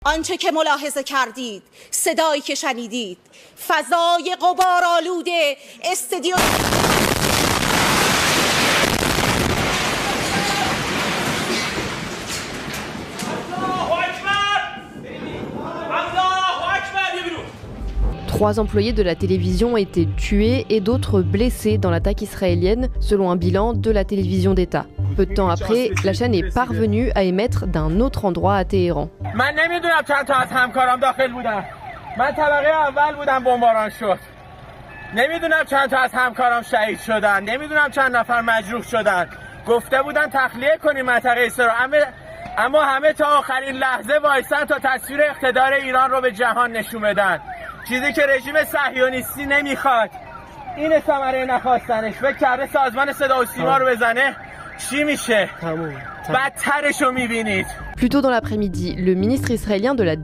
آنچه که ملاحظه کردید، صدایی که شنیدید، فضای غبارآلود استودیو Trois employés de la télévision ont été tués et d'autres blessés dans l'attaque israélienne, selon un bilan de la télévision d'État. Peu de temps après, la chaîne est parvenue à émettre d'un autre endroit à Téhéran. اما همه تا آخرین لحظه وایسن تا تصویر اقتدار ایران رو به جهان نشون بدن. چیزی که رژیم صهیونیستی نمیخواد. این ثمره نخواستنش. فکر کرده سازمان صدا و سیما رو بزنه چی میشه؟ بدترش رو میبینید. Plus tôt dans l'après-midi, le ministre israélien de la